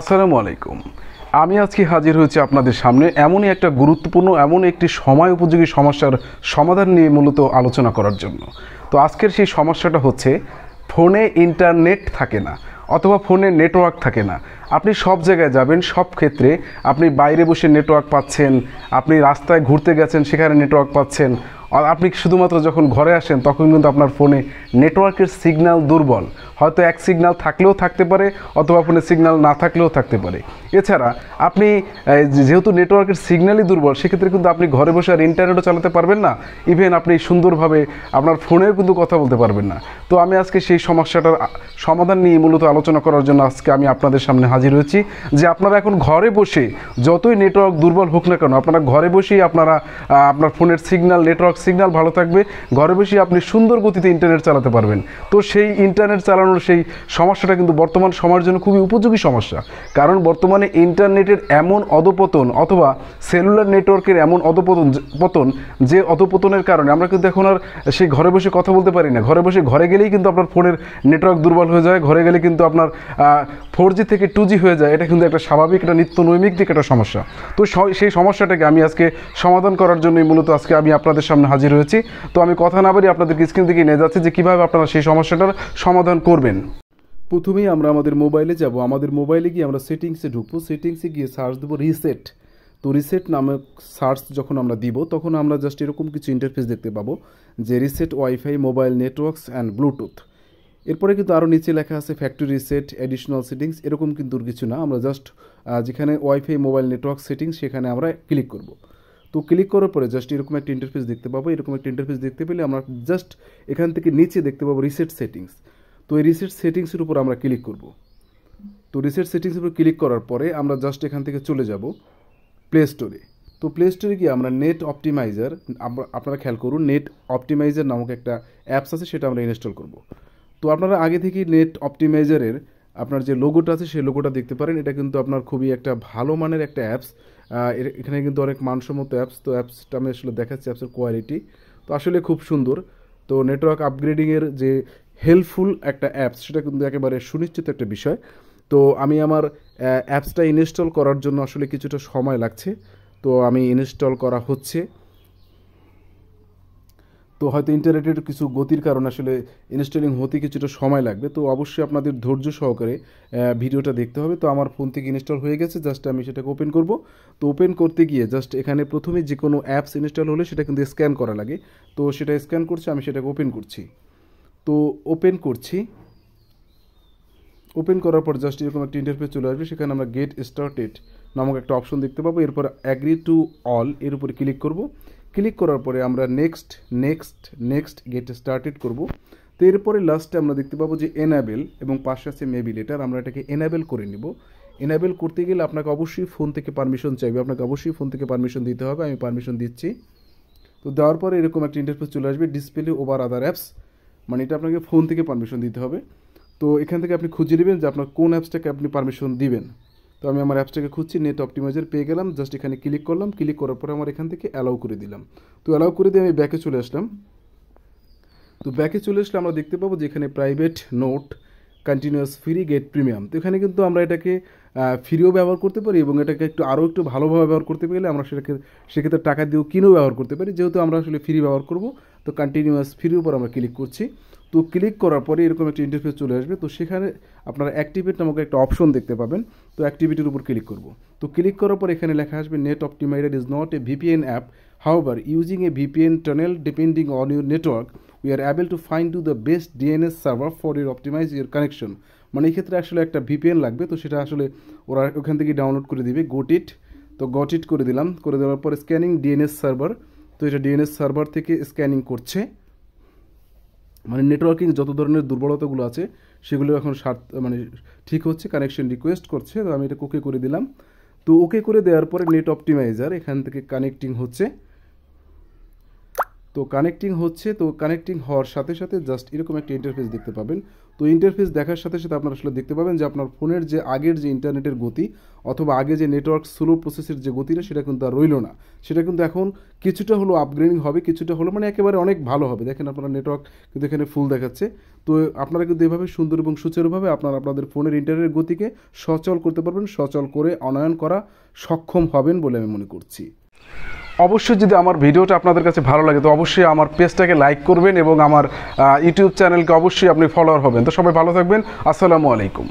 আসসালামু আলাইকুম। আমি আজকে হাজির হয়েছি আপনাদের সামনে এমনই একটা গুরুত্বপূর্ণ এমন একটি সময় উপযোগী সমস্যার সমাধান নিয়ে মূলত আলোচনা করার জন্য। তো আজকের সেই সমস্যাটা হচ্ছে ফোনে ইন্টারনেট থাকে না অথবা ফোনে নেটওয়ার্ক থাকে না। আপনি সব জায়গায় যাবেন, সব ক্ষেত্রে আপনি বাইরে বসে নেটওয়ার্ক পাচ্ছেন, আপনি রাস্তায় ঘুরতে গেছেন সেখানে নেটওয়ার্ক পাচ্ছেন, আর আপনি শুধুমাত্র যখন ঘরে আসেন তখন কিন্তু আপনার ফোনে নেটওয়ার্কের সিগন্যাল দুর্বল। হয়তো এক সিগন্যাল থাকলেও থাকতে পারে অথবা ফোনে সিগন্যাল না থাকলেও থাকতে পারে। এছাড়া আপনি যেহেতু নেটওয়ার্কের সিগন্যালই দুর্বল, সেক্ষেত্রে কিন্তু আপনি ঘরে বসে আর ইন্টারনেটও চালাতে পারবেন না, ইভেন আপনি সুন্দরভাবে আপনার ফোনেও কিন্তু কথা বলতে পারবেন না। তো আমি আজকে সেই সমস্যাটার সমাধান নিয়ে মূলত আলোচনা করার জন্য আজকে আমি আপনাদের সামনে হাজির হয়েছি যে আপনারা এখন ঘরে বসে যতই নেটওয়ার্ক দুর্বল হোক না কেন, আপনারা ঘরে বসেই আপনার ফোনের সিগন্যাল ভালো থাকবে, ঘরে বসেই আপনি সুন্দর গতিতে ইন্টারনেট চালাতে পারবেন। তো সেই ইন্টারনেট চালানোর সেই সমস্যাটা কিন্তু বর্তমান সময়ের জন্য খুবই উপযোগী সমস্যা। কারণ বর্তমানে ইন্টারনেটের এমন অধপতন অথবা সেলুলার নেটওয়ার্কের এমন অধপতন যে অধপতনের কারণে আমরা কিন্তু এখন আর সেই ঘরে বসে কথা বলতে পারি না। ঘরে গেলেই কিন্তু আপনার ফোনের নেটওয়ার্ক দুর্বল হয়ে যায়, ঘরে গেলে কিন্তু আপনার 4G থেকে 2G হয়ে যায়। এটা কিন্তু একটা স্বাভাবিক, একটা নিত্য নৈমিত্তিক একটা সমস্যা। তো সেই সমস্যাটাকে আমি আজকে সমাধান করার জন্যই মূলত আজকে আমি আপনাদের সামনে হাজির হয়েছি। তো আমি কথা না বলি আপনাদেরকে স্ক্রিন থেকে নিয়ে যাচ্ছি যে কীভাবে আপনারা সেই সমস্যাটার সমাধান করবেন। প্রথমেই আমরা আমাদের মোবাইলে যাব, আমাদের মোবাইলে গিয়ে আমরা সেটিংসে ঢুকবো, সেটিংসে গিয়ে সার্চ দেবো রিসেট। তো রিসেট নামক সার্চ যখন আমরা দিব তখন আমরা জাস্ট এরকম কিছু ইন্টারফেস দেখতে পাবো যে reset wifi mobile networks and Bluetooth. এরপরে কিন্তু আরও নিচে লেখা আছে ফ্যাক্টরি রিসেট অ্যাডিশনাল সেটিংস, এরকম কিন্তু কিছু না। আমরা জাস্ট যেখানে ওয়াইফাই মোবাইল নেটওয়ার্ক সেটিংস সেখানে আমরা ক্লিক করব। তো ক্লিক করার পরে জাস্ট এরকম একটা ইন্টারফেস দেখতে পাবো। এরকম একটা ইন্টারফেস দেখতে পেলে আমরা জাস্ট এখান থেকে নিচে দেখতে পাবো রিসেট সেটিংস। তো এই রিসেট সেটিংসের উপর আমরা ক্লিক করব। তো রিসেট সেটিংসের উপর ক্লিক করার পরে আমরা জাস্ট এখান থেকে চলে যাব প্লে স্টোরে। তো প্লে স্টোরে গিয়ে আমরা নেট অপটিমাইজার, আপনারা খেয়াল করুন, নেট অপটিমাইজার নামক একটা অ্যাপস আছে, সেটা আমরা ইনস্টল করব। তো আপনারা আগে থেকেই নেট অপটিমাইজারের আপনার যে লোগোটা আছে সেই লোগোটা দেখতে পারেন। এটা কিন্তু আপনার খুবই একটা ভালো মানের একটা অ্যাপস। এখানে কিন্তু অনেক মানসম্মত অ্যাপস। তো অ্যাপসটা আমি আসলে দেখাচ্ছি অ্যাপসের কোয়ালিটি। তো আসলে খুব সুন্দর। তো নেটওয়ার্ক আপগ্রেডিংয়ের যে হেল্পফুল একটা অ্যাপস, সেটা কিন্তু একেবারে সুনিশ্চিত একটা বিষয়। তো আমি আমার অ্যাপসটা ইনস্টল করার জন্য আসলে কিছুটা সময় লাগছে। তো আমি ইনস্টল করা হচ্ছে। তো হয়তো ইন্টারনেটের কিছু গতির কারণে আসলে ইনস্টলিং হতে কিছুটা সময় লাগবে। তো অবশ্যই আপনাদের ধৈর্য সহকারে ভিডিওটা দেখতে হবে। তো আমার ফোন থেকে ইনস্টল হয়ে গেছে, জাস্ট আমি সেটাকে ওপেন করব। তো ওপেন করতে গিয়ে জাস্ট এখানে প্রথমে যে কোনো অ্যাপস ইনস্টল হলে সেটা কিন্তু স্ক্যান করা লাগে। তো সেটা স্ক্যান করছে, আমি সেটাকে ওপেন করছি। তো ওপেন করছি, ওপেন করার পর জাস্ট এরকম একটা ইন্টারফেস চলে আসবে। সেখানে আমরা গেট স্টার্টেড নামক একটা অপশন দেখতে পাবো। এরপর অ্যাগ্রি টু অল এর উপরে ক্লিক করব। ক্লিক করার পরে আমরা নেক্সট গেট স্টার্টেড করব। তো এরপরে লাস্টে আমরা দেখতে পাবো যে এনাবেল এবং পাশে আছে মেবি লেটার, আমরা এটাকে এনাবেল করে নিব। এনাবেল করতে গেলে আপনাকে অবশ্যই ফোন থেকে পারমিশন চাইবে, আপনাকে অবশ্যই ফোন থেকে পারমিশন দিতে হবে। আমি পারমিশন দিচ্ছি। তো দেওয়ার পরে এরকম একটা ইন্টারফেস চলে আসবে, ডিসপ্লে ওভার আদার অ্যাপস, মানে এটা আপনাকে ফোন থেকে পারমিশন দিতে হবে। তো এখান থেকে আপনি খুঁজে নেবেন যে আপনার কোন অ্যাপসটাকে আপনি পারমিশন দিবেন। তো আমি আমার অ্যাপসটাকে খুঁজছি, নেট অপটিমাইজার পেয়ে গেলাম। জাস্ট এখানে ক্লিক করলাম, ক্লিক করার পরে আমার এখান থেকে অ্যালাউ করে দিলাম। তো অ্যালাউ করে দিয়ে আমি ব্যাকে চলে আসলাম। তো ব্যাকে চলে আসলে আমরা দেখতে পাবো যে এখানে private note continuous free get premium. তো এখানে কিন্তু আমরা এটাকে ফ্রিও ব্যবহার করতে পারি এবং এটাকে আরও একটু ভালোভাবে ব্যবহার করতে গেলে আমরা সেক্ষেত্রে টাকা দিয়েও কিনেও ব্যবহার করতে পারি। যেহেতু আমরা আসলে ফ্রি ব্যবহার করব, তো কন্টিনিউয়াস ফ্রির উপর আমরা ক্লিক করছি। তো ক্লিক করার পরে এরকম একটা ইন্টারফেস চলে আসবে। তো সেখানে আপনারা অ্যাক্টিভেট নামক একটা অপশন দেখতে পাবেন। তো অ্যাক্টিভিটির উপর ক্লিক করব। তো ক্লিক করার পর এখানে লেখা আসবে net optimiser is not a VPN app, however using a VPN tunnel depending on your network we are able to find you the best DNS server for your optimize your connection। মানে এই ক্ষেত্রে আসলে একটা VPN লাগবে। তো সেটা আসলে ওরা ওখান থেকে ডাউনলোড করে দিবে, গট ইট করে দিলাম। করে দেওয়ার পরে স্ক্যানিং ডিএনএস সার্ভার। তো এটা ডিএনএস সার্ভার থেকে স্ক্যানিং করছে, মানে নেটওয়ার্কিং যত ধরনের দুর্বলতাগুলো আছে সেগুলো এখন ঠিক হচ্ছে, কানেকশন রিকোয়েস্ট করছে। তো আমি এটা ওকে করে দিলাম। তো ওকে করে দেওয়ার পরে নেট অপটিমাইজার এখান থেকে কানেক্টিং হচ্ছে। তো তো কানেক্টিং হচ্ছে, তো কানেক্টিং হওয়ার সাথে সাথে জাস্ট এরকম একটা ইন্টারফেস দেখতে পাবেন। তো ইন্টারফেস দেখার সাথে সাথে আপনারা আসলে দেখতে পাবেন যে আপনার ফোনের যে আগের যে ইন্টারনেটের গতি অথবা আগে যে নেটওয়ার্ক স্লো প্রসেসের যে গতিটা সেটা কিন্তু আর রইল না, সেটা কিন্তু এখন কিছুটা হলো আপগ্রেডিং হবে, কিছুটা হলো মানে একেবারে অনেক ভালো হবে। দেখেন আপনারা নেটওয়ার্ক কিন্তু এখানে ফুল দেখাচ্ছে। তো আপনারা কিন্তু এভাবে সুন্দর এবং সুচারুভাবে আপনাদের ফোনের ইন্টারনেটের গতিকে সচল করতে পারবেন, সচল করে অনয়ন করা সক্ষম হবেন বলে আমি মনে করছি। অবশ্যই যদি আমার ভিডিওটা আপনাদের কাছে ভালো লাগে তো অবশ্যই আমার পেজটাকে লাইক করবেন এবং আমার ইউটিউব চ্যানেলকে অবশ্যই আপনি ফলোয়ার হবেন। তো সবাই ভালো থাকবেন, আসসালামু আলাইকুম।